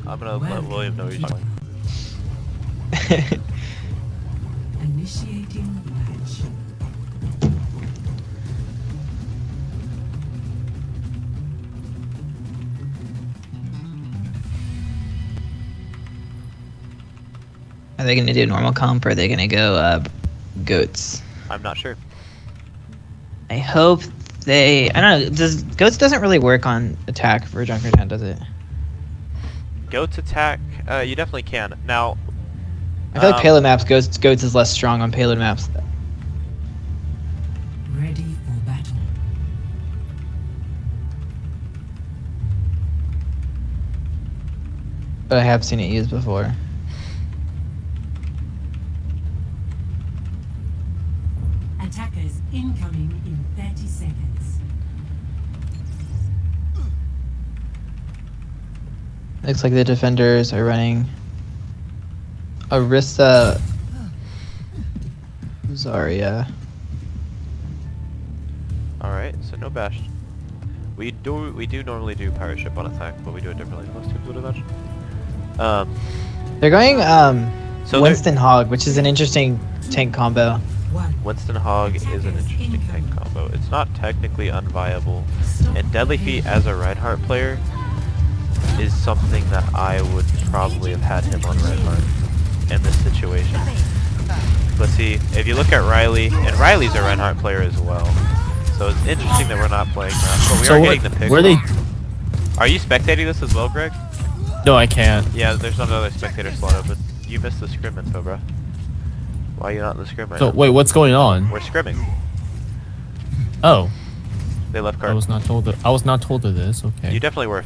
I'm gonna let William know he's talking. Initiating match. Are they gonna do normal comp or are they gonna go goats? I'm not sure. I hope they. I don't know. Goats doesn't really work on attack for Junkertown, does it? Goats attack, you definitely can. Now, I feel like payload maps, goats is less strong on payload maps. Ready for battle. But I have seen it used before. Attackers incoming in 30 seconds. Looks like the defenders are running Orisa, Zarya. alright, so no bash. We do normally do pirate ship on attack, but we do it differently than most teams would imagine. They're going So Winston Hog, which is an interesting tank combo. Winston Hog is an interesting tank combo. It's not technically unviable, and Deadly Feet as a Reinhardt player is something that I would probably have had him on Reinhardt in this situation. But see, if you look at Riley, and Riley's a Reinhardt player as well, so it's interesting that we're not playing that. But we are getting the pick. Where they? Are you spectating this as well, Greg? No, I can't. Yeah, there's another spectator slot open. You missed the scrim info, bro. Why are you not in the scrim right So now? wait, what's going on? We're scrimming. Oh, They left card. I was not told. I was not told of this. Okay. You definitely were.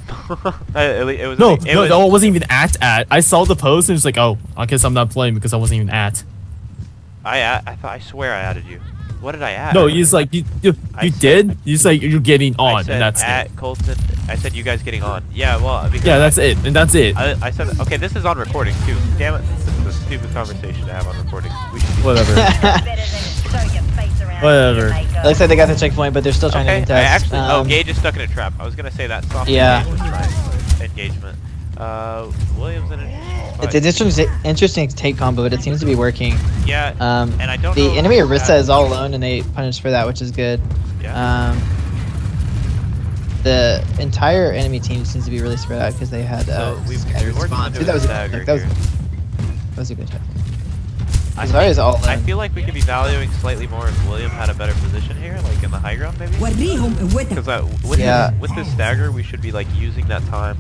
it was. No, it no, was, I wasn't even at. I saw the post and it's like, oh, I guess I'm not playing because I wasn't even at. I swear I added you. What did I add? No, you just like you did. You just like you're getting I on, said and that's at it. Colton. I said you guys getting on. Yeah, well, because Yeah, that's it, and that's it. I said okay. This is on recording too. Damn it! This is a stupid conversation to have on recording. We should Whatever. Whatever. Looks like they got the checkpoint, but they're still trying to Okay, contest. I actually. Gage is stuck in a trap. I was gonna say that soft Yeah. engagement. Williams in It's an interesting take combo, but it seems to be working. Yeah. And I don't the know if enemy that- Orisa is all alone, and they punish for that, which is good. Yeah. The entire enemy team seems to be really spread out because they had So we scattered worked spawns. into That was a dagger that here. was a good check. I Zarya's all I in. feel like we could be valuing slightly more if William had a better position here, like in the high ground maybe. Because with this stagger, we should be like using that time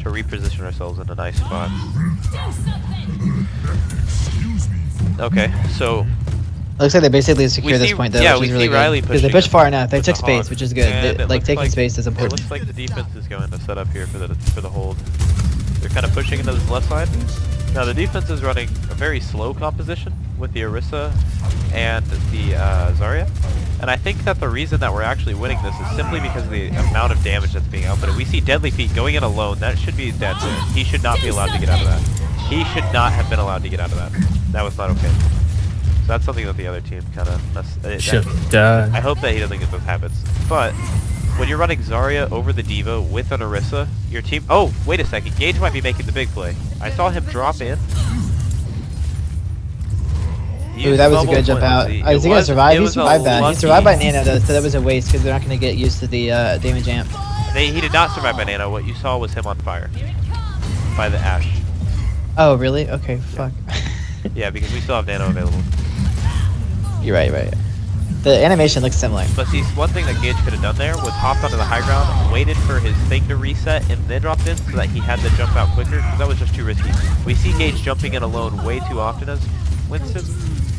to reposition ourselves in a nice spot. Okay, so Looks like they basically secure we this see- point though, yeah, which we is really see Riley good. Because they pushing pushed far enough. They with took the space, hog. which is good. And They, it like looks taking space is It important. looks like the defense is going to set up here for the hold. They're kind of pushing into this left side. Now the defense is running a very slow composition with the Orisa and the Zarya. And I think that the reason that we're actually winning this is simply because of the amount of damage that's being outputted. We see Deadly Feet going in alone. That should be dead there. He should not be allowed to get out of that. He should not have been allowed to get out of that. That was not okay. So that's something that the other team kind of Should die. I hope that he doesn't get those habits. But when you're running Zarya over the Diva with an Orisa, your team... Oh, wait a second. Gage might be making the big play. I saw him drop in. Ooh, that was a good jump out. Oh, is he gonna survive? He survived that. He survived by Nano though, so that was a waste because they're not gonna get used to the damage amp. He did not survive by Nano. What you saw was him on fire. By the Ashe. Oh, really? Okay, fuck. Yeah, because we still have Nano available. You're right, right. The animation looks similar. But see, one thing that Gage could have done there was hopped onto the high ground, waited for his thing to reset, and then dropped in so that he had to jump out quicker, because that was just too risky. We see Gage jumping in alone way too often as Winston,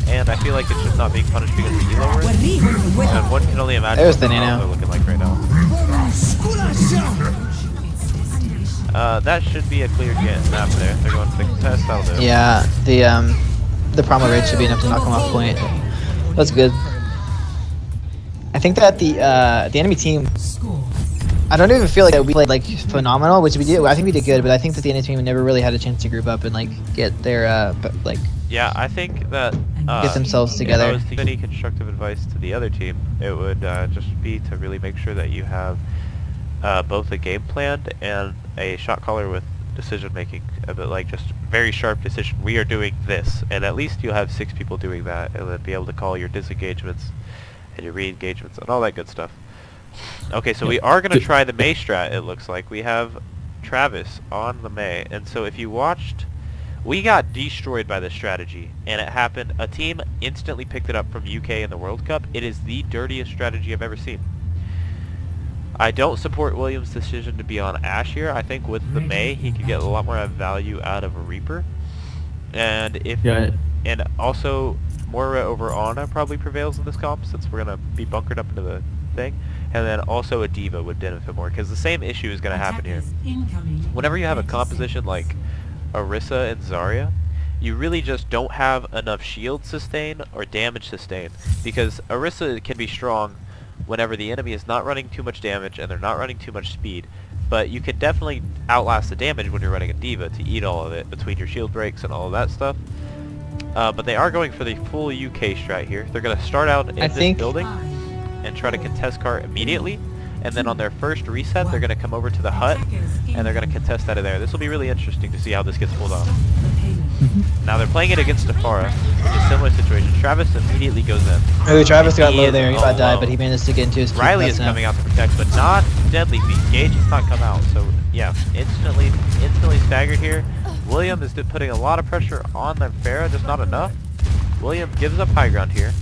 and I feel like it's just not being punished because the elo we're in. And one can only imagine There's what the the Nano. are looking like right now. That should be a clear map there. They're going to contest, that'll do. Yeah, the promo rate should be enough to knock him off point. That's good. I think that the enemy team, I don't even feel like we played like phenomenal, which we did. I think we did good, but I think that the enemy team never really had a chance to group up and like get their like Yeah, I think that get themselves if I together. was to give any constructive advice to the other team, it would just be to really make sure that you have both a game plan and a shot caller with decision making, but like just very sharp decision. We are doing this, and at least you'll have 6 people doing that, and then be able to call your disengagements and your re-engagements and all that good stuff. Okay, so we are going to try the Mei strat, it looks like. We have Travis on the Mei, and so if you watched, we got destroyed by this strategy, and it happened. A team instantly picked it up from UK in the World Cup. It is the dirtiest strategy I've ever seen. I don't support Williams' decision to be on Ashe here. I think with the Mei, he could get a lot more value out of a Reaper. And and also Moira over Ana probably prevails in this comp, since we're going to be bunkered up into the thing. And then also a D.Va would benefit more, because the same issue is going to happen here. Whenever you have a composition like Orisa and Zarya, you really just don't have enough shield sustain or damage sustain, because Orisa can be strong whenever the enemy is not running too much damage and they're not running too much speed, but you can definitely outlast the damage when you're running a D.Va to eat all of it between your shield breaks and all of that stuff. But they are going for the full UK strat here. They're going to start out in this building and try to contest cart immediately, and then on their first reset they're going to come over to the hut and they're going to contest out of there. This will be really interesting to see how this gets pulled off. Now they're playing it against Afara, which is a similar situation. Travis immediately goes in. Oh, Travis got low there. He about died, but he managed to get into his. Riley is coming out to protect, but not Deadly Feet. Gage has not come out, so yeah, instantly staggered here. William is putting a lot of pressure on the Pharah, just not enough. William gives up high ground here.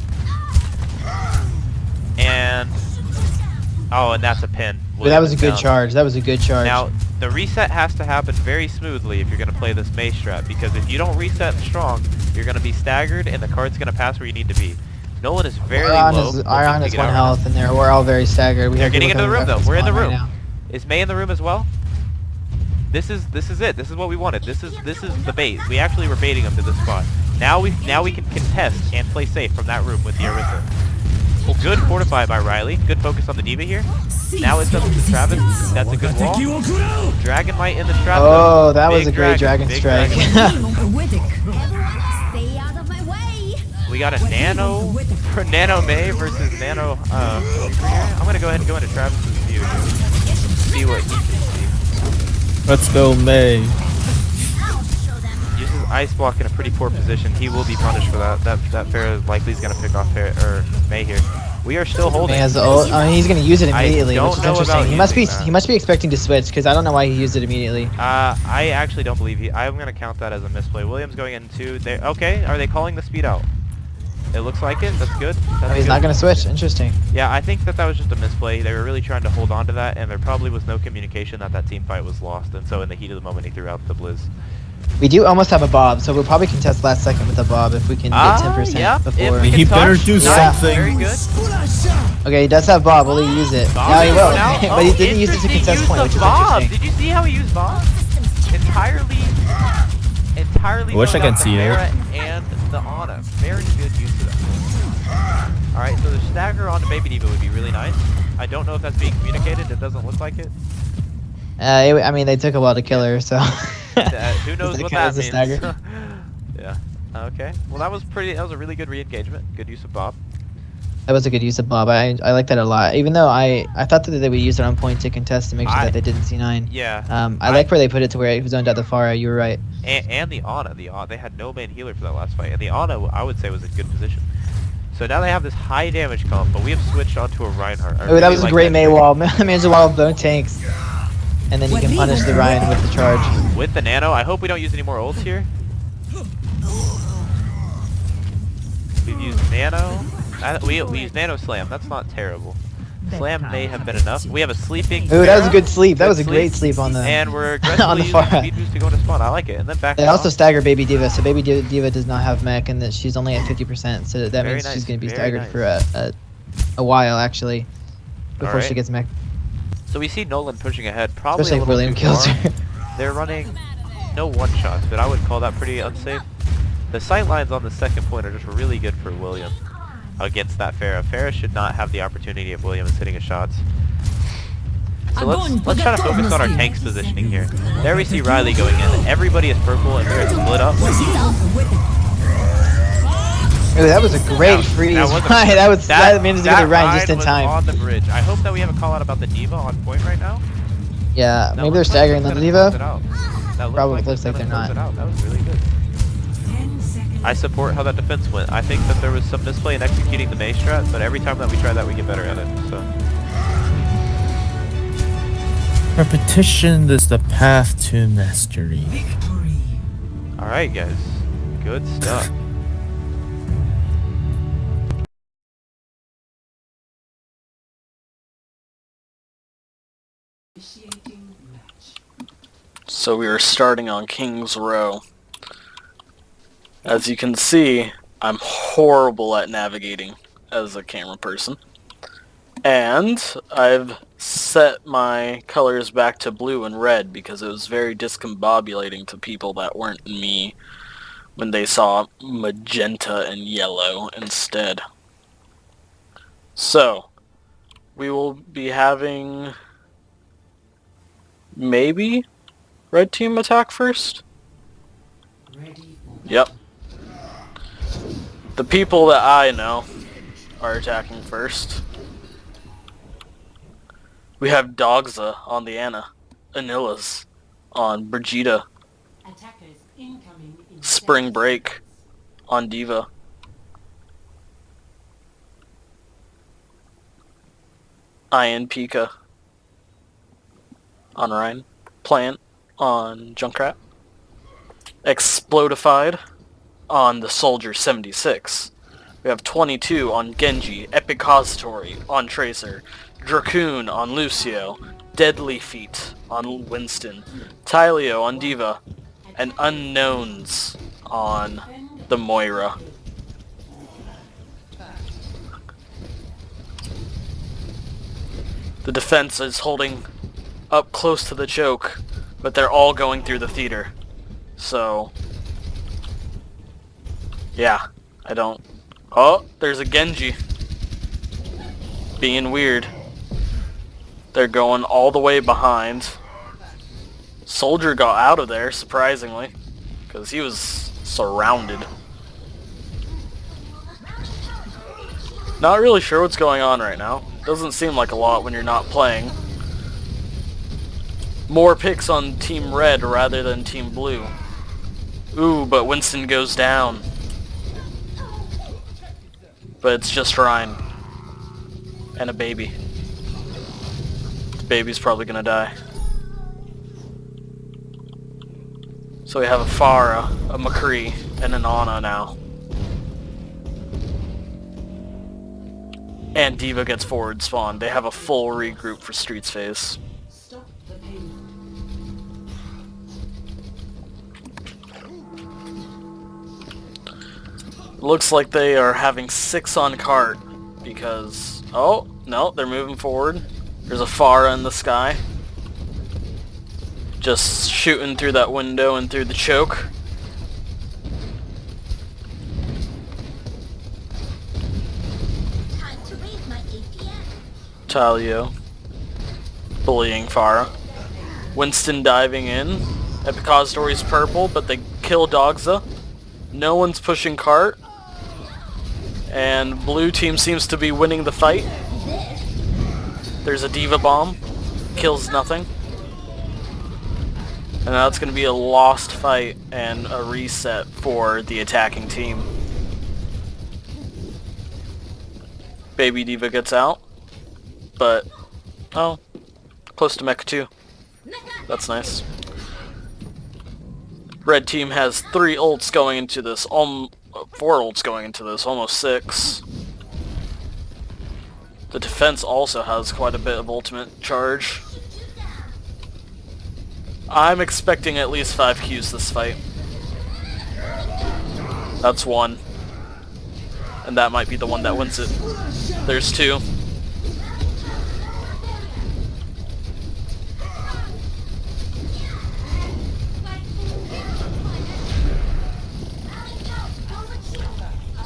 And and that's a pin. But that was a good charge. That was a good charge. Now, the reset has to happen very smoothly if you're going to play this Mei strat, because if you don't reset strong, you're going to be staggered and the card's going to pass where you need to be. Nolan is very low. Iron is 1 health, and we're all very staggered. They're getting into the room though. We're in the room. Right, is Mei in the room as well? This is it. This is what we wanted. This is the bait. We actually were baiting them to this spot. Now we can contest and play safe from that room with the Orisa. Good fortify by Riley. Good focus on the D.Va here. Now it's up to Travis. That's a good wall. Dragon Might in the strat. Oh, that was a great dragon strike. We got a Nano for Nano Mei versus Nano I'm gonna go ahead and go into Travis's view here. See what he can see. Let's go Mei. Uses Ice Block in a pretty poor position. He will be punished for that. That Pharah likely is gonna pick off Mei here. We are still holding. Mei has the ult. He's gonna use it immediately, which is interesting. He must be expecting to switch, because I don't know why he used it immediately. I actually don't believe I'm gonna count that as a misplay. Williams going into there. Okay, are they calling the speed out? It looks like it. That's good. He's not gonna switch. Interesting. Yeah, I think that was just a misplay. They were really trying to hold on to that, and there probably was no communication that team fight was lost, and so in the heat of the moment he threw out the Blizz. We do almost have a Bob, so we'll probably contest last second with a Bob if we can get 10% before. He better do something. Very good. Okay, he does have Bob. Will he use it? Now he will. But he didn't use it to contest point, which is interesting. Did you see how he used Bob? Entirely. I wish I could see it. And the Ana. Very good use of that. Alright, so the stagger onto Baby D.Va would be really nice. I don't know if that's being communicated. It doesn't look like it. I mean, they took a while to kill her, so. Who knows what that means? Yeah. Okay. Well, that was a really good re-engagement. Good use of Bob. That was a good use of Bob. I like that a lot. Even though I thought that they would use it on point to contest to make sure that they didn't C9. Yeah. I like where they put it to where it zoned out the Pharah. You were right. And the Ana. They had no main healer for that last fight. And the Ana, I would say, was in good position. So now they have this high damage comp, but we have switched onto a Reinhardt. Oh, that was a great Mei wall. Man's a wall of bone tanks. And then you can punish the Ryan with the charge. With the Nano, I hope we don't use any more ults here. We've used Nano. We used Nano Slam. That's not terrible. Slam may have been enough. We have a sleeping. Ooh, that was a good sleep. That was a great sleep on the. And we're aggressively using speed boost to go into spawn. I like it. And then back. They also stagger Baby D.Va, so Baby D.Va does not have mech, and that she's only at 50%. So that means she's going to be staggered for a while actually, before she gets mech. So we see Nolan pushing ahead, probably especially if William kills her. They're running no one-shots, but I would call that pretty unsafe. The sight lines on the second point are just really good for William against that Pharah. Pharah should not have the opportunity if William is hitting his shots. So let's try to focus on our tank's positioning here. There we see Riley going in. Everybody is purple and they're split up. Ooh, that was a great freeze. That managed to get a Ryan just in time. On the bridge. I hope that we have a call out about the D.Va on point right now. Yeah, maybe they're staggering the D.Va. That Probably looks like they're they're gonna close not. it out. That was really good. 10 seconds. I support how that defense went. I think that there was some misplay in executing the Mei strat, but every time that we try that, we get better at it. So Repetition is the path to mastery. Victory. all right, guys, good stuff. Initiating match. So we are starting on King's Row. As you can see, I'm horrible at navigating as a camera person. And I've set my colors back to blue and red because it was very discombobulating to people that weren't me when they saw magenta and yellow instead. So, we will be having maybe red team attack first? Ready for Yep. The people that I know are attacking first. We have Dogza on the Ana, Anila's on Brigida, attackers incoming in Spring 30 Break seconds. on Diva, Ian Pika on Ryan, Plant on Junkrat, Explodified on the Soldier 76. We have 22 on Genji, Epicausatory on Tracer, Dracoon on Lucio, Deadly Feet on Winston, Tyleo on Diva, and Unknowns on the Moira. The defense is holding up close to the choke, but they're all going through the theater. So, yeah, I don't... Oh, there's a Genji. Being weird. They're going all the way behind. Soldier got out of there, surprisingly, because he was surrounded. Not really sure what's going on right now. Doesn't seem like a lot when you're not playing. More picks on Team Red rather than Team Blue. Ooh, but Winston goes down. But it's just Ryan. And a baby. The baby's probably gonna die. So we have a Pharah, a McCree, and an Ana now. And Diva gets forward spawn. They have a full regroup for Streets phase. Stop the payload. Looks like they are having 6 on cart because... Oh, no, they're moving forward. There's a Pharah in the sky. Just shooting through that window and through the choke. Time to raise my APM. Talio bullying Pharah. Winston diving in. Epicausatory's purple, but they kill Dogza. No one's pushing cart. And blue team seems to be winning the fight. There's a Diva bomb. Kills nothing. And now it's going to be a lost fight and a reset for the attacking team. Baby Diva gets out. But, oh, close to Mecha 2. That's nice. Red team has 3 ults going into this, 4 ults going into this, almost 6. The defense also has quite a bit of ultimate charge. I'm expecting at least 5 Qs this fight. That's 1. And that might be the one that wins it. There's 2.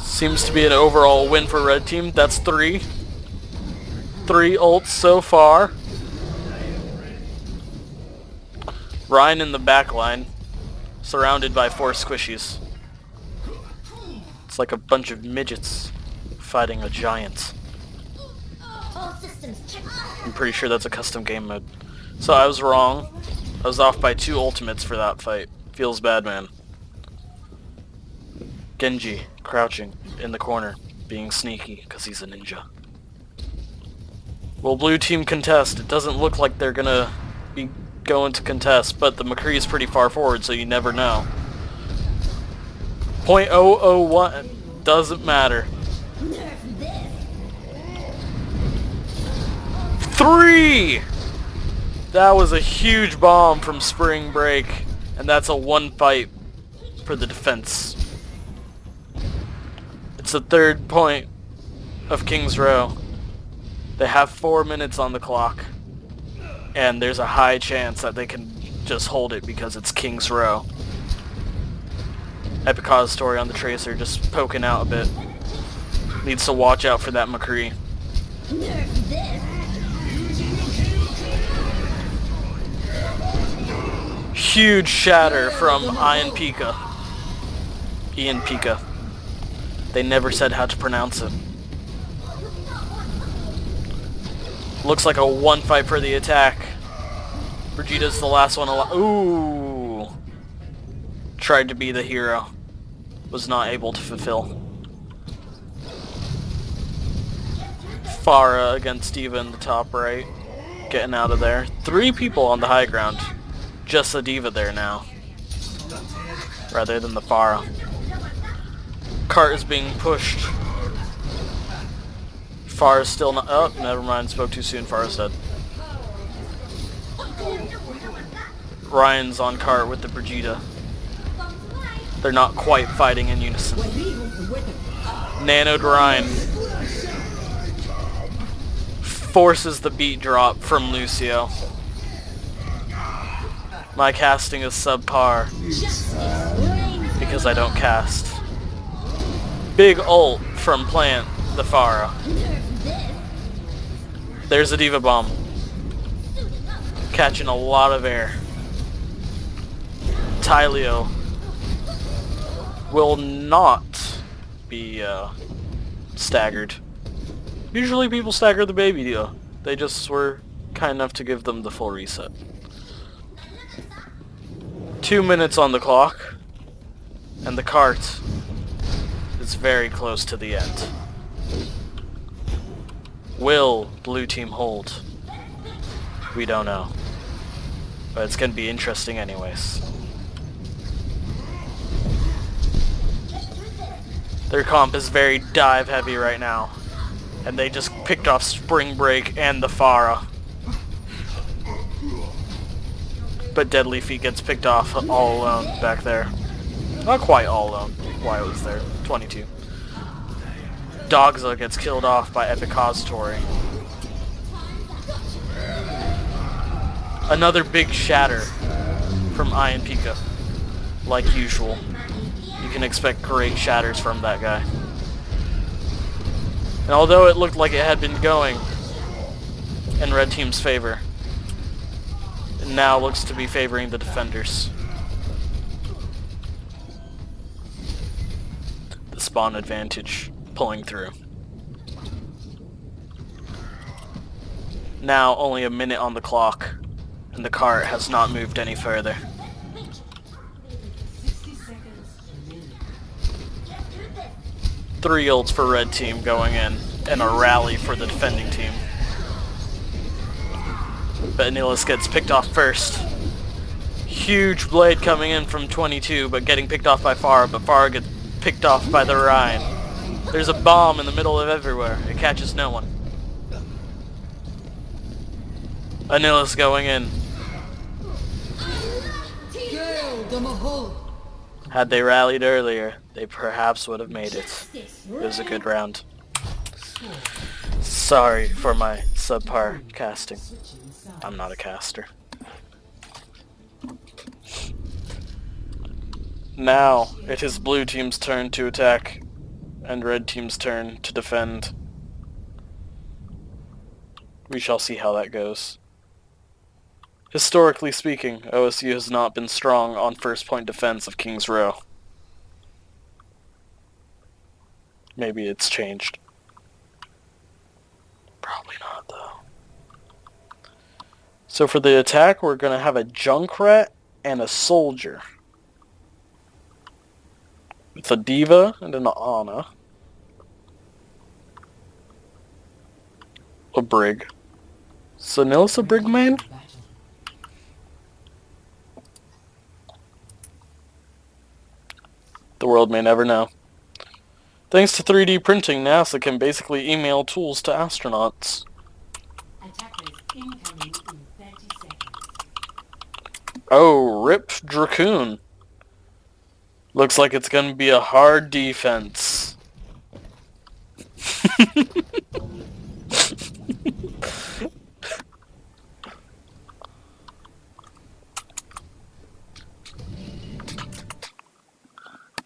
Seems to be an overall win for red team. That's 3. 3 ults so far. Ryan in the back line, surrounded by 4 squishies. It's like a bunch of midgets fighting a giant. All systems check. I'm pretty sure that's a custom game mode. So I was wrong. I was off by 2 ultimates for that fight. Feels bad, man. Genji, crouching in the corner, being sneaky because he's a ninja. Will blue team contest? It doesn't look like they're gonna be going to contest, but the McCree is pretty far forward, so you never know. .001 doesn't matter. 3! That was a huge bomb from Spring Break, and that's a 1 fight for the defense. It's the 3rd point of King's Row. They have 4 minutes on the clock, and there's a high chance that they can just hold it because it's King's Row. Epicaw's story on the Tracer just poking out a bit. Needs to watch out for that McCree. Huge shatter from Ian Pika. Ian Pika. They never said how to pronounce it. Looks like a 1 fight for the attack. Brigida's the last one alive. Ooh. Tried to be the hero. Was not able to fulfill. Farah against D.Va in the top right. Getting out of there. 3 people on the high ground. Just the D.Va there now. Rather than the Farah. Cart is being pushed. Farah's still not... Oh, never mind. Spoke too soon. Farah's dead. Ryan's on cart with the Brigida. They're not quite fighting in unison. Nanoed Ryan. Forces the beat drop from Lucio. My casting is subpar. Because I don't cast. Big ult from Plant, the Farah. There's a D.Va bomb. Catching a lot of air. Tyleo will not be staggered. Usually people stagger the baby deal. They just were kind enough to give them the full reset. 2 minutes on the clock. And the cart is very close to the end. Will blue team hold? We don't know. But it's gonna be interesting anyways. Their comp is very dive heavy right now. And they just picked off Spring Break and the Farah. But Deadly Feet gets picked off all alone back there. Not quite all alone. Wyatt was there. 22. Dogza gets killed off by Epic Story. Another big shatter from Ian Pika. Like usual. You can expect great shatters from that guy. And although it looked like it had been going in red team's favor, it now looks to be favoring the defenders. The spawn advantage pulling through. Now only a minute on the clock, and the cart has not moved any further. 60 seconds remaining. 3 ults for red team going in, and a rally for the defending team. But Anilis gets picked off first. Huge blade coming in from 22, but getting picked off by Farah, but Farah gets picked off by the Rhine. There's a bomb in the middle of everywhere. It catches no one. Anilis going in. Had they rallied earlier, they perhaps would have made it. It was a good round. Sorry for my subpar casting. I'm not a caster. Now, it is blue team's turn to attack, and red team's turn to defend. We shall see how that goes. Historically speaking, OSU has not been strong on first point defense of King's Row. Maybe it's changed. Probably not, though. So for the attack, we're going to have a Junkrat and a Soldier. It's a Diva and an Ana. A Brig. So Nil's a Brig main? The world may never know. Thanks to 3D printing, NASA can basically email tools to astronauts. Attackers incoming in 30 seconds. Oh, rip Dracoon. Looks like it's gonna be a hard defense.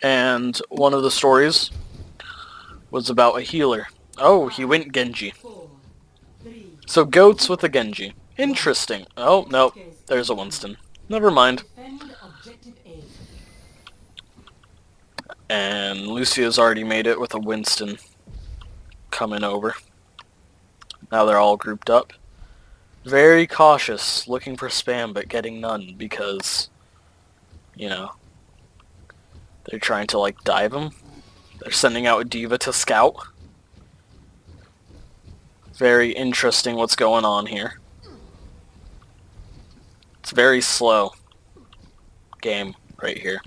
And one of the stories was about a healer. Oh, he went Genji. 4, 3, So goats with a Genji. Interesting. Oh, no. There's a Winston. Never mind. defend objective A. And Lucia's already made it with a Winston coming over. Now they're all grouped up. Very cautious, looking for spam but getting none because, you know, they're trying to like dive him. They're sending out a Diva to scout. Very interesting what's going on here. It's very slow game right here.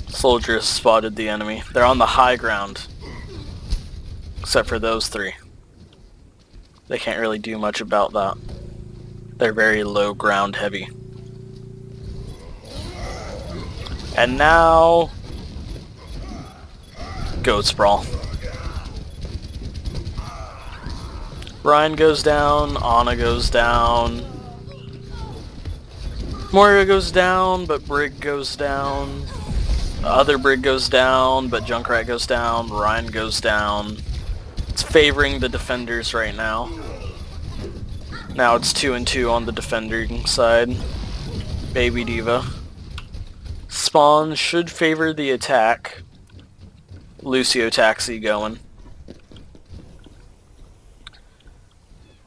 Soldiers spotted the enemy. They're on the high ground. Except for those three. They can't really do much about that. They're very low ground heavy. And now... Goat Sprawl. Ryan goes down, Ana goes down. Moira goes down, but Brig goes down. The other Brig goes down, but Junkrat goes down. Ryan goes down. It's favoring the defenders right now. Now it's 2-2 on the defending side. Baby Diva. Spawn should favor the attack. Lucio Taxi going.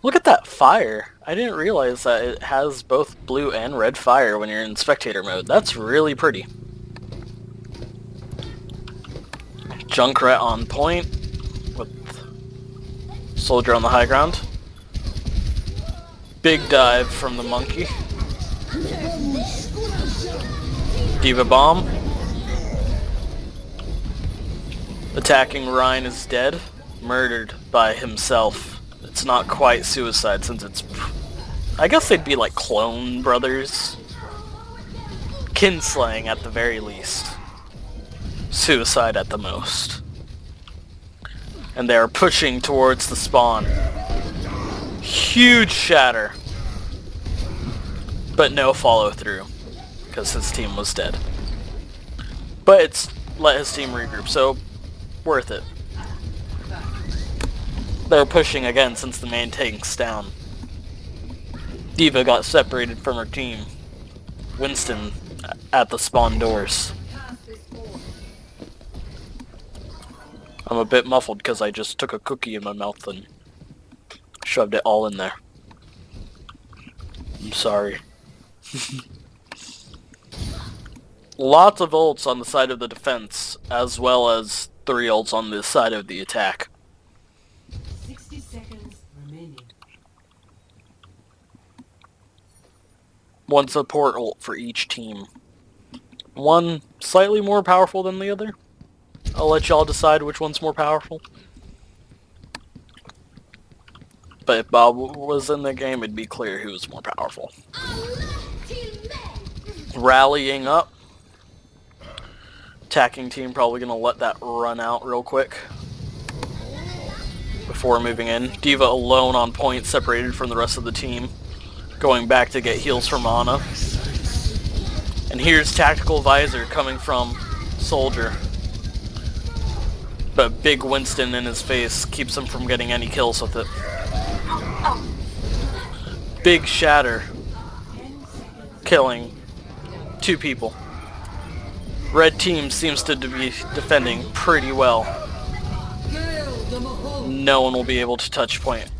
Look at that fire. I didn't realize that it has both blue and red fire when you're in spectator mode. That's really pretty. Junkrat on point with Soldier on the high ground. Big dive from the monkey. Diva bomb. Attacking Ryan is dead. Murdered by himself. It's not quite suicide since it's... I guess they'd be like clone brothers. Kinslaying at the very least. Suicide at the most. And they are pushing towards the spawn. Huge shatter. But no follow through. Because his team was dead. But it's let his team regroup, so worth it. They're pushing again since the main tank's down. Diva got separated from her team. Winston at the spawn doors. I'm a bit muffled because I just took a cookie in my mouth and shoved it all in there. I'm sorry. Lots of ults on the side of the defense, as well as 3 ults on the side of the attack. 60 seconds remaining. One support ult for each team. One slightly more powerful than the other. I'll let y'all decide which one's more powerful. But if Bob was in the game, it'd be clear who was more powerful. Rallying up. Attacking team probably gonna let that run out real quick before moving in. Diva alone on point, separated from the rest of the team. Going back to get heals from Ana. And here's Tactical Visor coming from Soldier. But big Winston in his face keeps him from getting any kills with it. Big shatter. Killing 2 people. Red team seems to be defending pretty well. no one will be able to touch point.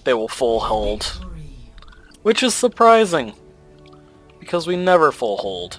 They will full hold. Which is surprising, because we never full hold.